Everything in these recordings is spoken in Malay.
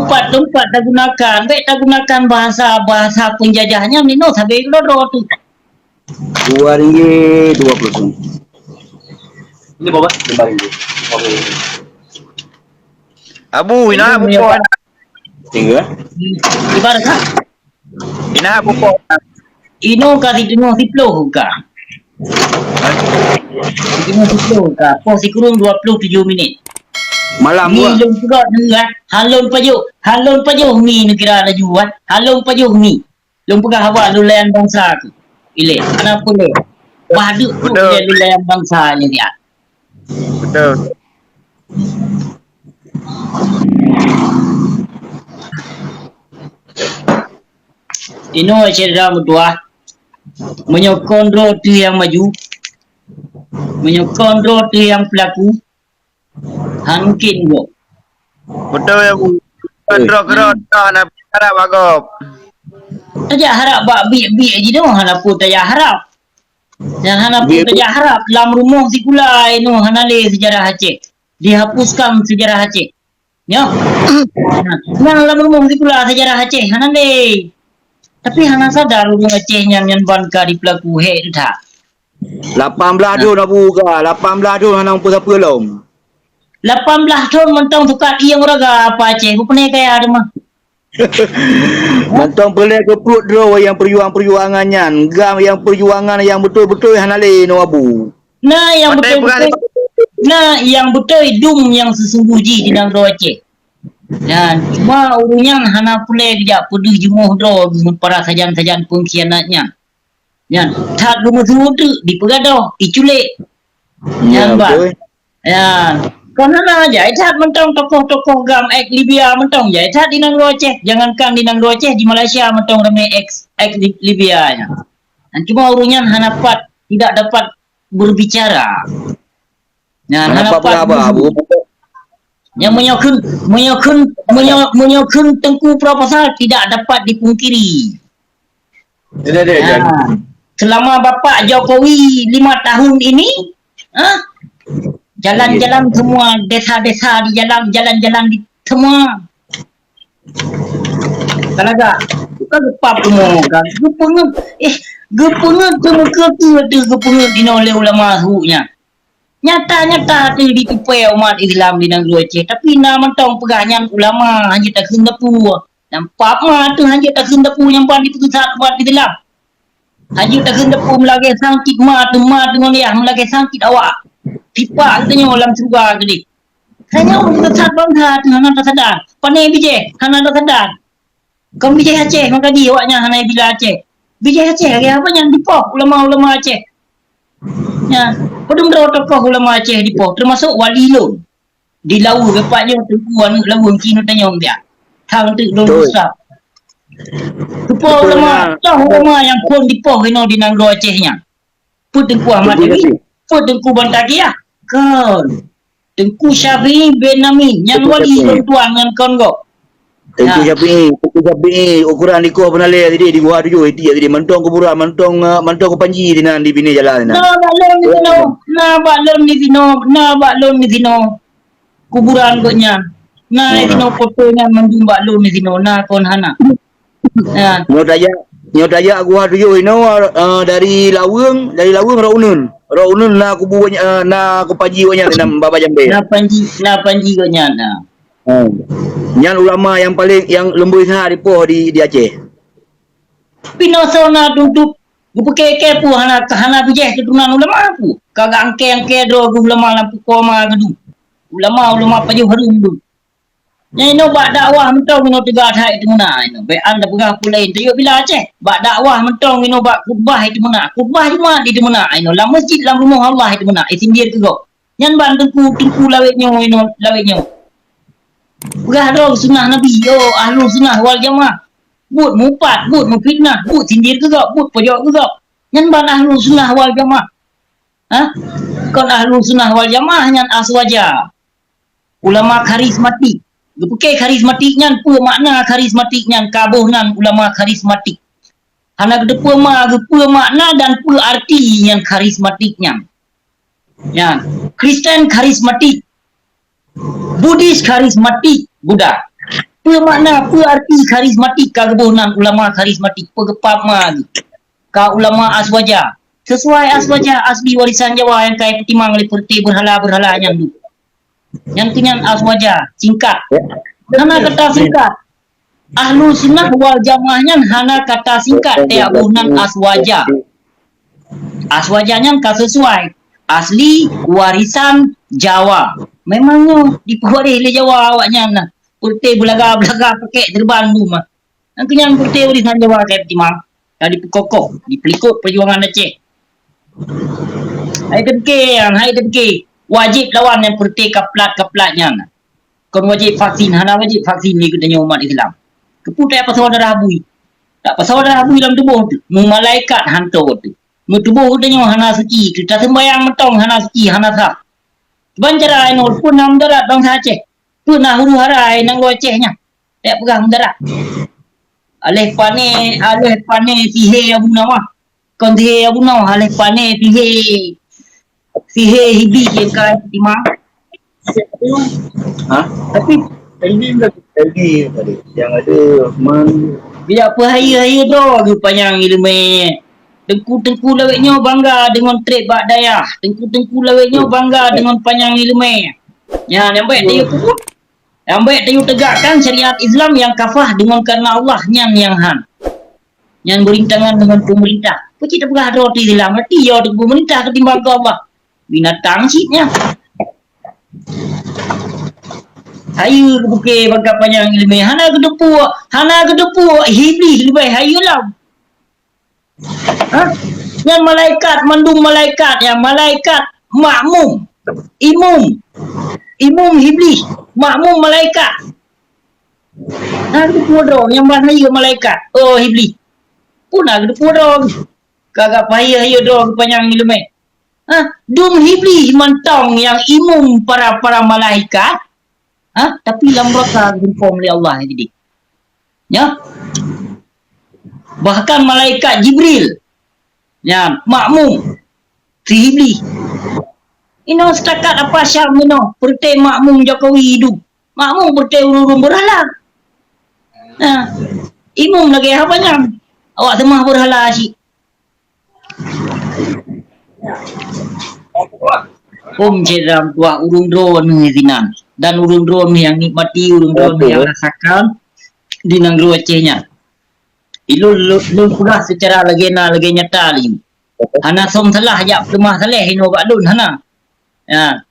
tempat tak gunakan. Baik tak gunakan bahasa penjajahnya Nino sampai loro tu. RM2.20. Ini bawa RM5. Abu, ina abu po. Tinggal. Ibarat ha? Ina abu po. Ino ka ditengah siploh ka. Ditengah siploh ka. Po si kurung 27 minit. Malam Ni gua. long juga dengar. Halon pajuk ni kira laju kan. Halon pajuk ni. Long pegah awak lulayan bangsa tu. Ile, anak pun Baduk tu dia lulayan bangsa ni dia. Betul. Ino cerita mutua. Menyokong roti yang maju. Menyokong roti yang pelaku. Hangkin go. Betul ya Bu. Kerot nak harap bagop. Aja harap bak biak je tu hana pun tak harap. Yang hana pun tak harap dalam rumah si kulai no hana le sejarah Aceh. Dihapuskan sejarah Aceh. Ya. Nah dalam rumah si kulai sejarah Aceh hana le. Tapi hana sadar rumah Aceh yang banka di pelaku he dah. 18 tahun nak buka. 18 tahun anak pun siapa belum. 18 tahun mentang tukat yang raga apa Aceh. Ku pernah kaya ada mah. Mentang pelai ke perut draw yang perjuangannya. Gam yang perjuangan yang betul-betul hanale no abu. Nah yang betul-betul. Nah yang betul dum yang sesungguhnya di dalam Aceh. Dan cuma urunnya hana pulai kejap pedih jemuh draw para sajan-sajan pengkhianatnya. Yan, tak rumah tu di pegadoh, diculik. Yan ba. Yan. Kau nak aja, tak mentang tokoh-tokoh gam ek Libya mentang je. Tak di nang Aceh, jangankan di nang Aceh di Malaysia mentang ramai ek Libya nya. Dan cuma urunnya hanapat tidak dapat berbicara. Yan, hanapat abu. Yang menyokong Tengku Proposal tidak dapat dipungkiri. Selama Bapak Jokowi 5 tahun ini, jalan-jalan semua, desa-desa di jalan-jalan di semua. Talaga, bukan gepap semua kan. Gepenget semua gepenget dinoleh ulama suhunya. Nyata-nyata tu ditipai umat Islam di negeri Aceh. Tapi nama tong pegahnya ulama hanya tak hendapu. Nampak mah tu hanya tak hendapu yang pandai pusat umat Islam. Haji tak hendapu melagi sangkit ma dengan dia melagi sangkit awak. Tipa katanya dalam surga tadi. Hanya untuk sat bangsa tu hana tak sadar. Pandai bijak hana tak sadar. Kau bijak Aceh maka dia awaknya hana bila Aceh. Bijak Aceh apa yang dipok ulama-ulama Aceh. Ya, pedum tokoh ulama Aceh dipok termasuk Wali Long. Di lau bapaknya Tengku lau kini tanya dia. Hang tu dong besar. Kepo ulama yang pun dipoh ino di nang Acehnya. Put Tengku Ahmad Dewi, put Tengku Bantagiah. Kon. Tengku Syafi'i bin Amin yang wali tuan dengan kon go. Tengku Syafi'i ukuran di kuah penalih tadi di gua 7 tadi mentong kuburan mentong ku panji di nan di bini jalan na. Na baklon di sino. Kuburan gonya. Na sino fotonya menjumpa lu di sino na kon hana. Ya. Nyot aja gua 7 ino dari Laweng Raunun na kubu na ku panji gonya nam baba jambe. Na panji gonya na. Yang ulama yang paling yang lembut sangat di Aceh. Pinosona duduk gupeke pu hana bijeh keturunan ulama pu. Kagak angke do ulama lampu koma gedu. Ulama paju harum du. Nyai no bak dakwah mentong no tiga thai itu mana ino. Be anda pegah pulai tu bila Aceh. Bak dakwah mentong ino bak kubah itu mana. Kubah cuma di mana ino. Lam masjid lam rumah Allah itu mana. Sindir ke go. Nyan ban tengku lawetnya ino lawetnya. Pegah dong sunnah Nabi yo ahlu sunnah wal jamaah. But mupat, but mufitnah, but sindir ke go, but pojok ke go. Nyan ban ahlu sunnah wal jamaah. Kon ahlu sunnah wal jamaah nyan aswaja. Ulama karismatik. Bukan karismatik nyan pu makna karismatik nyan kabuh nan ulama karismatik. Hana gede pu makna dan pu arti yang karismatik nyan. Yan, Kristen karismatik. Buddhis karismatik Buddha. Apa makna, apa arti karismatik kebunan ulama karismatik pegepap magi. Ka ulama aswaja. Sesuai aswaja asli warisan Jawa yang kaya petimang seperti berhala-berhala yang tu. Yang kenyan aswaja singkat. Hana kata singkat. Ahlu sunnah wal jamaahnya hana kata singkat tiap bulan aswaja. Aswajanya ka sesuai asli warisan Jawa. Memangnya diperwaris oleh Jawa awaknya nah. Putih belaga-belaga pakai terban rumah. Yang kenyan putih warisan Jawa kayak timang. Dah dipekokoh, dipelikut perjuangan Aceh. Hai dengke. Wajib lawan yang putih kaplat-kaplatnya. Kon wajib vaksin, hana wajib vaksin ni katanya umat Islam. Keputai pasal darah bui. Tak pasal darah bui dalam tubuh tu. Mu malaikat hantu tu. Mu tubuh katanya hana suci. Kita sembahyang metong hana suci, hana sah. Bancara inol pun nam darat bangsa Aceh. Pernah huru harai nang lo Acehnya. Tak pegang darat. Aleh pane sihe abu nama. Kon sihe abu nama aleh pane sihe hibi yang kai timang. Tapi Tadi yang ada bila apa hari-hari tu panjang ilmu. Tengku-tengku laweknya bangga dengan trade bak dayah. Tengku-tengku laweknya bangga dengan panjang ilmu. Ya, yang baik dia kubur. Yang baik dia tegakkan syariat Islam yang kafah dengan karena Allah yang han. Yang berintangan dengan pemerintah. Kau tidak pernah ada roti Islam. Mati ya dengan pemerintah ketimbang ke Allah. Binatang siknya. Hayu buke bangga panjang ilmu. Hana kedepu. Hibli lebih hayu lah. Yang malaikat mandung malaikat yang malaikat makmum imum iblis makmum malaikat ada podong yang bahaya malaikat iblis pun ada podong kagak bahaya dong panjang ilmu dum iblis mentong yang imum para malaikat tapi lambat inform oleh Allah jadi ya. Bahkan malaikat Jibril ya makmum si iblis ino setakat apa syam ino pertai makmum Jokowi hidup makmum pertai urung berhala imum lagi apanya awak semua berhala asyik ceram tua urung drone ni zinan dan urung drone yang nikmati urung drone yang rasakan di negeri Acehnya. Ilul pula secara legenda nyata liu. Hana som salah jak rumah saleh ino bak lun hana. Ya.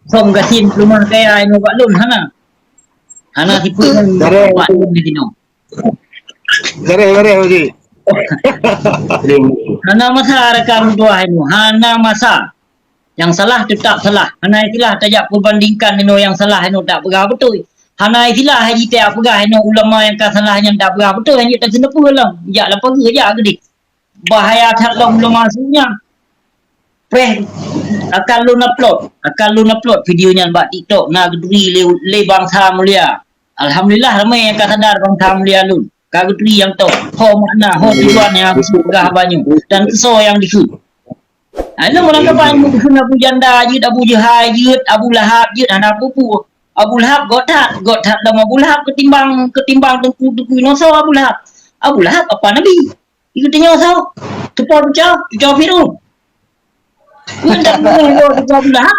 Som gasin rumah kaya ino bak lun hana. Hana tipu bak lun di dino. Gare okey. Hana masa rekam dua ino. Hana masa. Yang salah tetap salah. Hana itulah tajak perbandingkan ino yang salah ino tak pegang betul. Hana itulah haji tak pegah ino ulama yang kasalahnya tak pegah betul hanya tak kena pulang. Ya lah pergi aja gede. Bahaya tak ulama sunya. Akan lu upload videonya buat TikTok nak geduri le bangsa mulia. Alhamdulillah ramai yang sadar bangsa mulia lu. Ka geduri yang tahu makna tujuan yang aku pegah banyak dan keso yang dikut. Ana orang kapan kena Abu Janda jid Abu Jahal jid Abu Lahab jid anak pupu. Abu Lahab gotat dalam Abu Lahab ketimbang tengku inoso Abu Lahab apa nabi ikutnya so tepor jawab biru tidak boleh Abu Lahab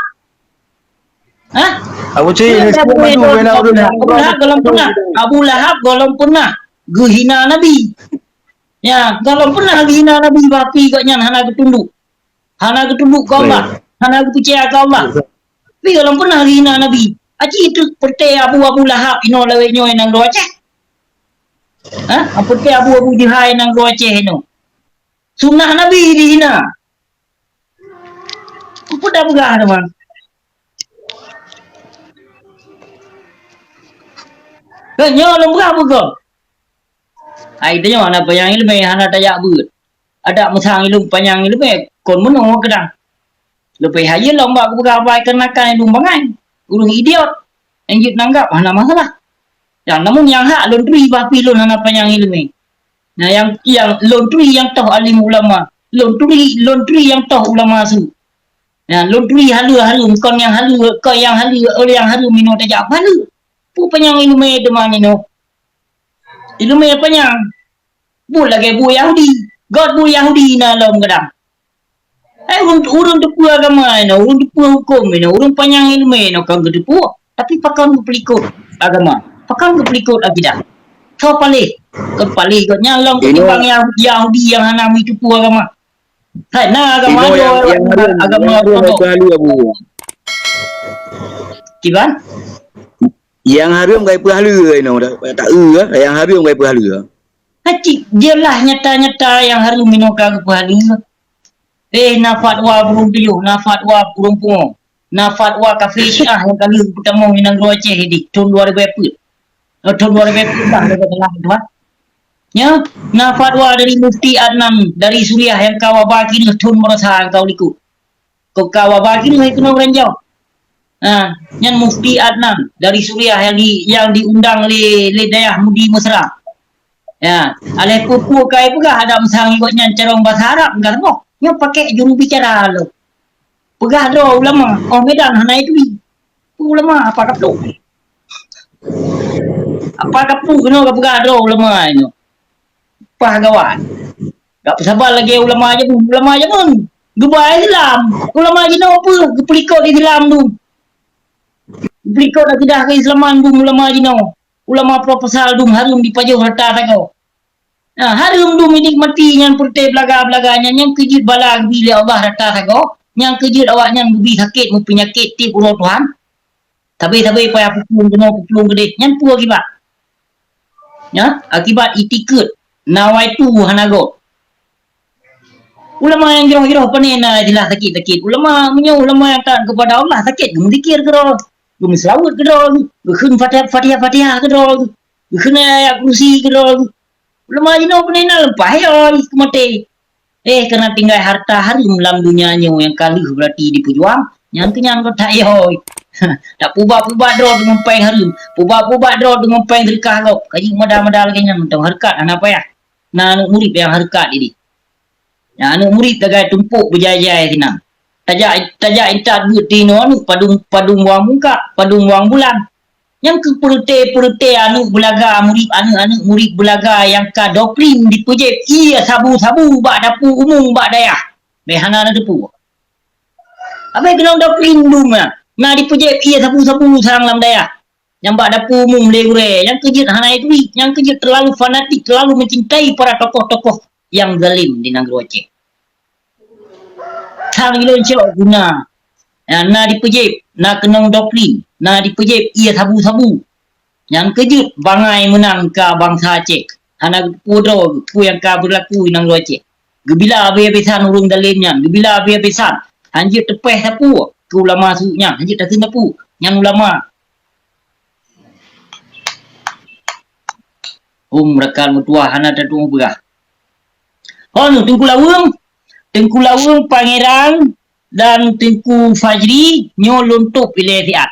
Abu Lahab golong pernah gehina nabi ya golong pernah gehina nabi bapi koknya hana ketunduk kau Allah hana percaya kau Allah tapi golong pernah gehina nabi Aji itu pertai Abu Lahab ino laweknya nang lo Aceh. Pertai Abu Jahal nang lo Aceh ino. Sunnah Nabi dihina. Apa dah pegah teman? Kenyo lo pegah. Ai tanya ana panjang ilmu hana tayak beut. Ada musang ilmu panjang ilmu kon menung kedang. Lepai haye lomba aku pegah baik kenakan ilmu bangai. Urung idiot yang jid nanggap mana masalah yang namun yang hak lontri bapi lon hana panjang ilmu nah yang lontri yang tahu alim ulama lontri yang tahu ulama su nah lontri halu kon yang halu oleh yang halu minum tajak halu Pu panyang ilume demang ino. Ilume panyang. Bu lagi bu Yahudi. God bu Yahudi na lom gadang. Urang depu agama ino, urang depu hukum ino, urang panyang ilume ino kang depu. Tapi pakan pelikut agama. Pakan pelikut akidah. Kau palih. Kau palih kau nyalong ketimbang Yahudi yang hanami depu agama. Hai na agama Ino do yang agama harum pondok. halu abu. Kiban? Yang harum kai halu ino tak yang harum kai halu. Hati dialah nyata-nyata yang harum minoka kepada na fatwa burung piyuh, na fatwa burung pungo, na fatwa kafe Syiah yang kali pertama minang Aceh di tahun 2000. Tahun 2000 dah dekat tengah tu kan. Ya, na fatwa dari Mufti Adnan dari Suriah yang kawabaki ni tahun merasa kau likut. Kau kawabaki ni itu orang jauh. Yang Mufti Adnan dari Suriah yang diundang oleh Dayah Mudi Mesra. Ya, alih kuku kai pegah ada mesang ikutnya cara bahasa Arab enggak boh. Nya pakai juru bicara lo. Pegah do ulama, oh Medan hana itu. Ulama apa kaplu? Apa kaplu kena pegah do ulama itu. Pahagawan. Gak sabar lagi ulama aja pun. Dubai Islam. Ulama aja no apa? Geplikot Islam tu. Geplikot akidah keislaman tu ulama aja no. Ulama proposal dum harum dipajau harta takau. Harum dum menikmati yang putih belaga-belaganya yang kejut balag bila Allah harta takau. Yang kejut awaknya lebih sakit penyakit ti ulo Tuhan. Tapi payah pukul gede. Yang pu akibat. Ya, akibat itikut nawai tu hanago. Ulama yang giroh-giroh panena jelas sakit-sakit. Ulama yang taat kepada Allah sakit. Menzikir geroh. Selawat geroh. Berkhun Fatihah geroh. Berkhun ayat kursi geroh. Ulama jino panena lempah ya kemati. Kena tinggal harta harum dalam dunianya yang kali berarti diperjuang. Yang kenyang kau tak yoi. Tak pubak-pubak draw dengan peng harum. Pubak-pubak draw dengan peng terikah kau. Kaji madal-madal kayaknya mentang harkat. Apa ya? Nah, anak murid yang harkat ini. Ya, anak murid tagai tumpuk berjaya-jaya senang. Tajak intat buti no anu padung buang muka, padung buang bulan. Yang ke perute anu belaga murid murid belaga yang ka doktrin dipujep. Iya sabu-sabu bak dapu umum bak dayah. Behana na depu. Abai kena doktrin dum na dipujep iya sabu-sabu sarang lam dayah. Yang bak dapu umum legure, yang kejut hana itu, yang kejut terlalu fanatik, terlalu mencintai para tokoh-tokoh yang zalim di negeri Aceh. Sang gila cok guna. Na dipejep, na kenang doktrin, na dipejep ia sabu-sabu. Yang kejut bangai menang ke bangsa Aceh. Hana pudro ku yang ka berlaku di negeri Aceh. Gebila habis-habisan urung dalimnya, gebila habis-habisan. Hanjir tepeh sapu ke ulama sunya, hanjir tak kena pu. Yang ulama rekal mutua hana tatung begah. Nu Tengku Lawung Pangeran dan Tengku Fajri nyo luntuk pilih fiat.